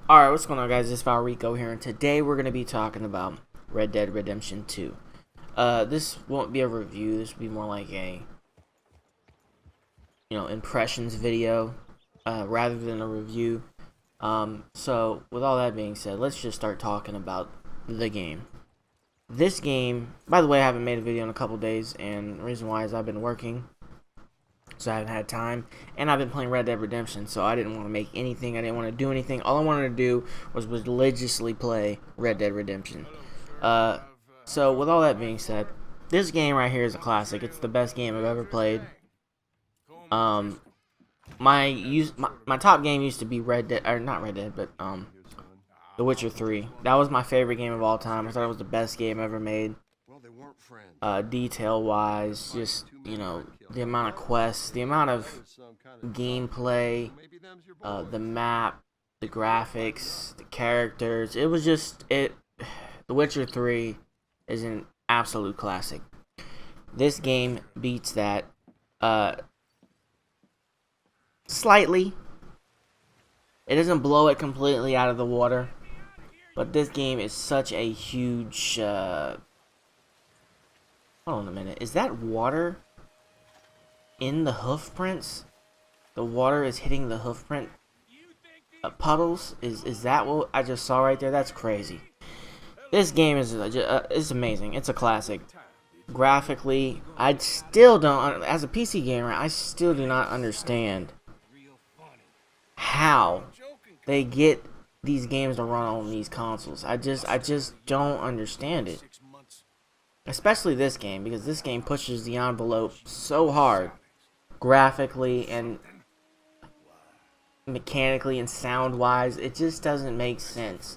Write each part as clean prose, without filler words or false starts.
Alright, what's going on, guys? It's Valrico here, and today we're going to be talking about Red Dead Redemption 2. This won't be a review, this will be more like a, impressions video, rather than a review. So, with all that being said, let's just start talking about the game. This game, by the way, I haven't made a video in a couple days, and the reason why is I've been working. So I haven't had time, and I've been playing Red Dead Redemption, so I didn't want to make anything, I didn't want to do anything. All I wanted to do was religiously play Red Dead Redemption. So with all that being said, this game right here is a classic. It's the best game I've ever played. My top game used to be Red Dead, or not Red Dead, but The Witcher 3. That was my favorite game of all time. I thought it was the best game ever made. Detail wise, just, the amount of quests, the amount of gameplay, the map, the graphics, the characters. It was just The Witcher 3 is an absolute classic. This game beats that slightly. It doesn't blow it completely out of the water, but this game is such a huge hold on a minute. Is that water in the hoof prints? The water is hitting the hoof print puddles? Is that what I just saw right there? That's crazy. This game is it's amazing. It's a classic. Graphically, I still don't, as a PC gamer, I still do not understand how they get these games to run on these consoles. I just don't understand it. Especially this game, because this game pushes the envelope so hard, graphically and mechanically and sound-wise. It just doesn't make sense.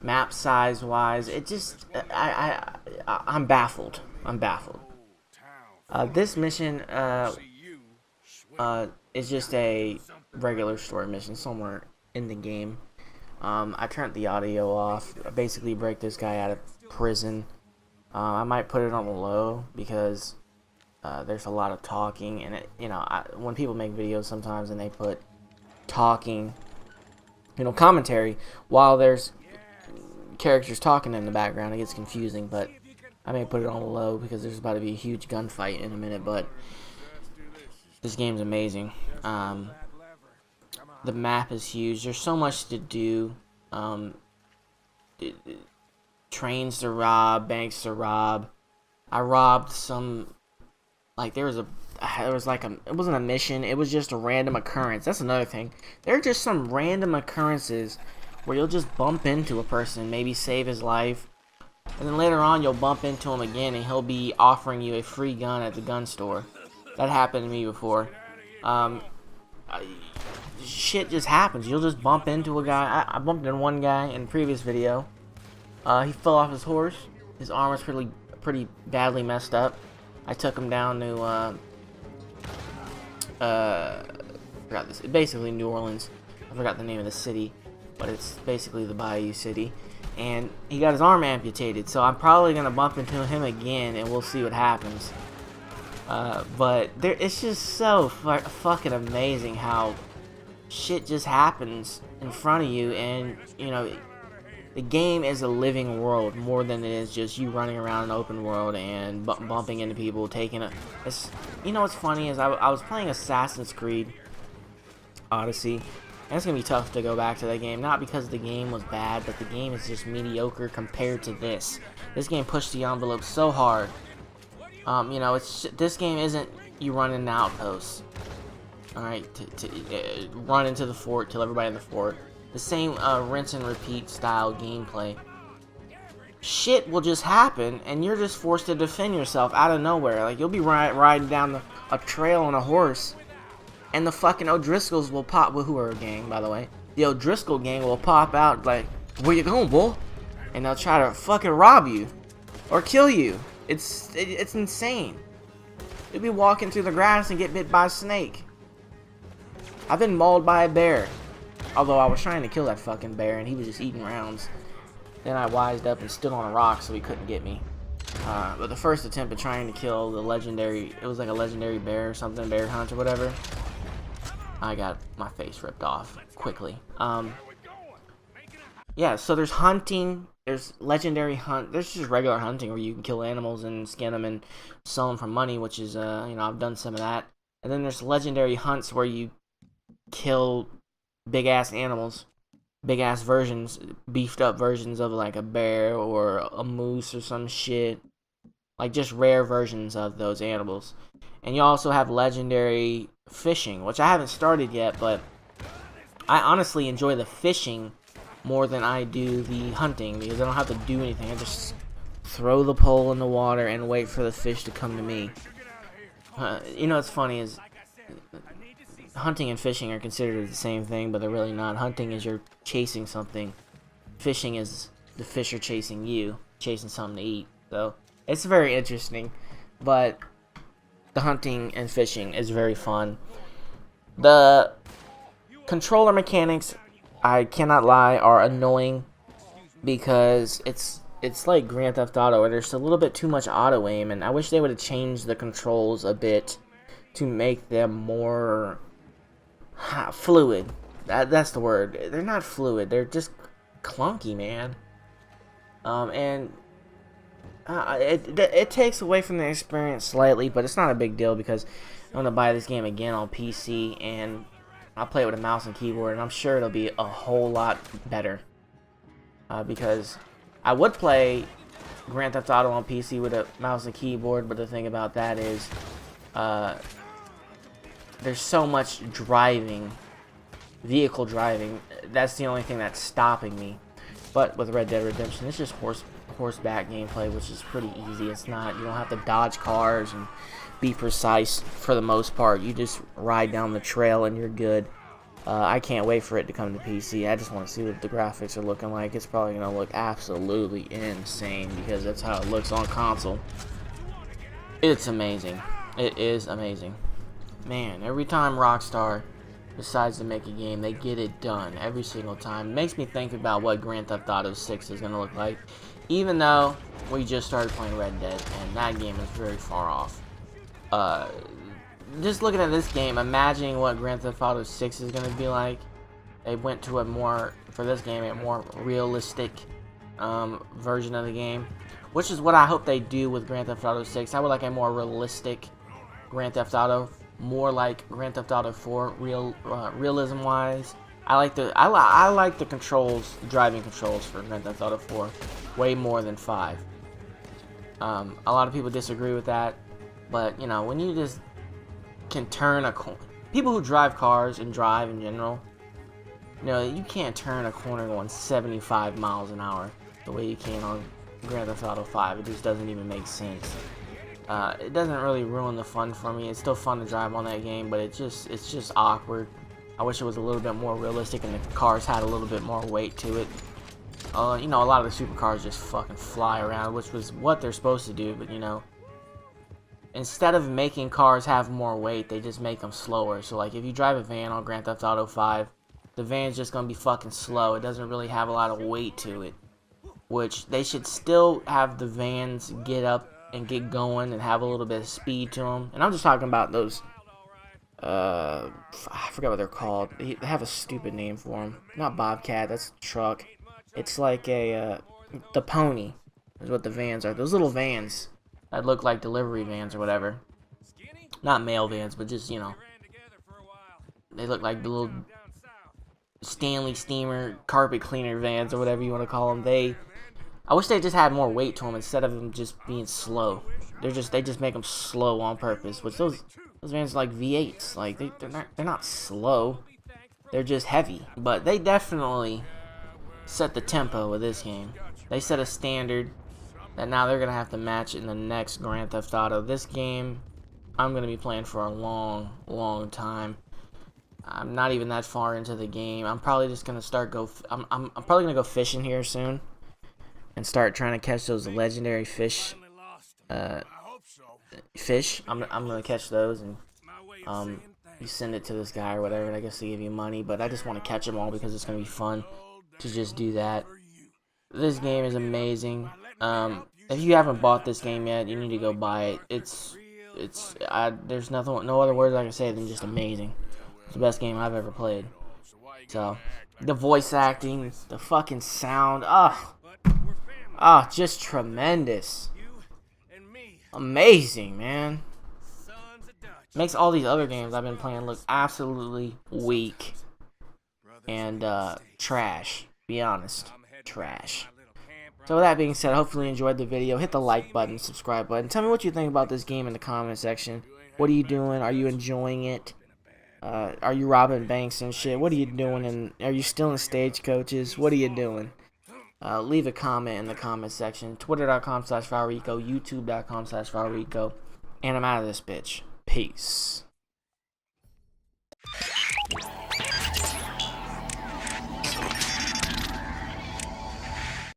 Map size-wise, it just, I'm baffled. I'm baffled. This mission is just a regular story mission somewhere in the game. I turned the audio off. I basically break this guy out of prison. I might put it on the low because there's a lot of talking, and when people make videos sometimes and they put talking, commentary while there's characters talking in the background, it gets confusing. But I may put it on the low because there's about to be a huge gunfight in a minute. But this game's amazing. The map is huge. There's so much to do. Trains to rob, banks to rob. I robbed some, like, it wasn't a mission, it was just a random occurrence. That's another thing. There are just some random occurrences where you'll just bump into a person, maybe save his life, and then later on you'll bump into him again and he'll be offering you a free gun at the gun store. That happened to me before. Shit just happens. You'll just bump into a guy. I bumped into one guy in a previous video. He fell off his horse. His arm was pretty badly messed up. I took him down to forgot this. Basically New Orleans. I forgot the name of the city, but it's basically the Bayou City. And he got his arm amputated, so I'm probably gonna bump into him again, and we'll see what happens. But it's just so fucking amazing how shit just happens in front of you, and the game is a living world more than it is just you running around an open world and bumping into people, taking a... what's funny is I was playing Assassin's Creed Odyssey, and it's going to be tough to go back to that game. Not because the game was bad, but the game is just mediocre compared to this. This game pushed the envelope so hard. This game isn't you run in the outposts. Alright, to run into the fort, kill everybody in the fort. The same rinse and repeat style gameplay. Shit will just happen, and you're just forced to defend yourself out of nowhere. Like, you'll be riding down a trail on a horse, and the fucking O'Driscolls will pop, who are a gang, by the way. The O'Driscoll gang will pop out like, "Where you going, boy?" And they'll try to fucking rob you or kill you. It's insane. You'll be walking through the grass and get bit by a snake. I've been mauled by a bear. Although I was trying to kill that fucking bear and he was just eating rounds. Then I wised up and stood on a rock so he couldn't get me. But the first attempt at trying to kill the legendary, it was like a legendary bear or something, bear hunt or whatever, I got my face ripped off quickly. yeah, so there's hunting, there's legendary hunt, there's just regular hunting where you can kill animals and skin them and sell them for money, which is, I've done some of that. And then there's legendary hunts where you kill big ass animals, big ass versions, beefed up versions of like a bear or a moose or some shit. Like just rare versions of those animals. And you also have legendary fishing, which I haven't started yet, but I honestly enjoy the fishing more than I do the hunting because I don't have to do anything. I just throw the pole in the water and wait for the fish to come to me. What's funny is hunting and fishing are considered the same thing, but they're really not. Hunting is you're chasing something. Fishing is the fish are chasing you, chasing something to eat. So it's very interesting, but the hunting and fishing is very fun. The controller mechanics, I cannot lie, are annoying because it's like Grand Theft Auto, where there's a little bit too much auto aim, and I wish they would have changed the controls a bit to make them more fluid. That's the word. They're not fluid. They're just clunky, man. It takes away from the experience slightly, but it's not a big deal because I'm gonna buy this game again on PC and I'll play it with a mouse and keyboard, and I'm sure it'll be a whole lot better. Because I would play Grand Theft Auto on PC with a mouse and keyboard, but the thing about that is, there's so much driving, vehicle driving. That's the only thing that's stopping me. But with Red Dead Redemption, it's just horseback gameplay, which is pretty easy. It's not, you don't have to dodge cars and be precise for the most part. You just ride down the trail and you're good. I can't wait for it to come to PC. I just want to see what the graphics are looking like. It's probably going to look absolutely insane because that's how it looks on console. It's amazing. It is amazing. Man, every time Rockstar decides to make a game, they get it done every single time. It makes me think about what Grand Theft Auto 6 is going to look like, even though we just started playing Red Dead, and that game is very far off. Just looking at this game, imagining what Grand Theft Auto 6 is going to be like, they went to a more realistic version of the game, which is what I hope they do with Grand Theft Auto 6. I would like a more realistic Grand Theft Auto, more like Grand Theft Auto 4, realism-wise. I like the controls, driving controls for Grand Theft Auto 4, way more than 5. A lot of people disagree with that, but when you just can turn a corner, people who drive cars and drive in general, you can't turn a corner going 75 miles an hour the way you can on Grand Theft Auto 5. It just doesn't even make sense. It doesn't really ruin the fun for me. It's still fun to drive on that game, but it's just awkward. I wish it was a little bit more realistic and the cars had a little bit more weight to it. A lot of the supercars just fucking fly around, which was what they're supposed to do, but instead of making cars have more weight, they just make them slower. So like if you drive a van on Grand Theft Auto 5, the van's just gonna be fucking slow. It doesn't really have a lot of weight to it, which they should still have the vans get up and get going and have a little bit of speed to them. And I'm just talking about those, I forgot what they're called. They have a stupid name for them. Not Bobcat, that's a truck. It's like the Pony is what the vans are. Those little vans that look like delivery vans or whatever. Not mail vans, but just, they look like the little Stanley Steamer carpet cleaner vans or whatever you want to call them. I wish they just had more weight to them instead of them just being slow. They just make them slow on purpose. Which those vans are like V8s. Like they're not slow. They're just heavy. But they definitely set the tempo of this game. They set a standard that now they're gonna have to match in the next Grand Theft Auto. This game, I'm gonna be playing for a long, long time. I'm not even that far into the game. I'm probably just gonna I'm probably gonna go fishing here soon and start trying to catch those legendary fish. I'm gonna catch those and you send it to this guy or whatever, and I guess they give you money. But I just want to catch them all because it's gonna be fun to just do that. This game is amazing. If you haven't bought this game yet, you need to go buy it. There's no other words I can say than just amazing. It's the best game I've ever played. So, the voice acting, the fucking sound, just tremendous. Amazing, man. Makes all these other games I've been playing look absolutely weak. And, trash. Be honest. Trash. So with that being said, hopefully you enjoyed the video. Hit the like button, subscribe button. Tell me what you think about this game in the comment section. What are you doing? Are you enjoying it? Are you robbing banks and shit? What are you doing? And are you still in stagecoaches? What are you doing? Leave a comment in the comment section. Twitter.com/Valrico, YouTube.com/Valrico. And I'm out of this bitch. Peace.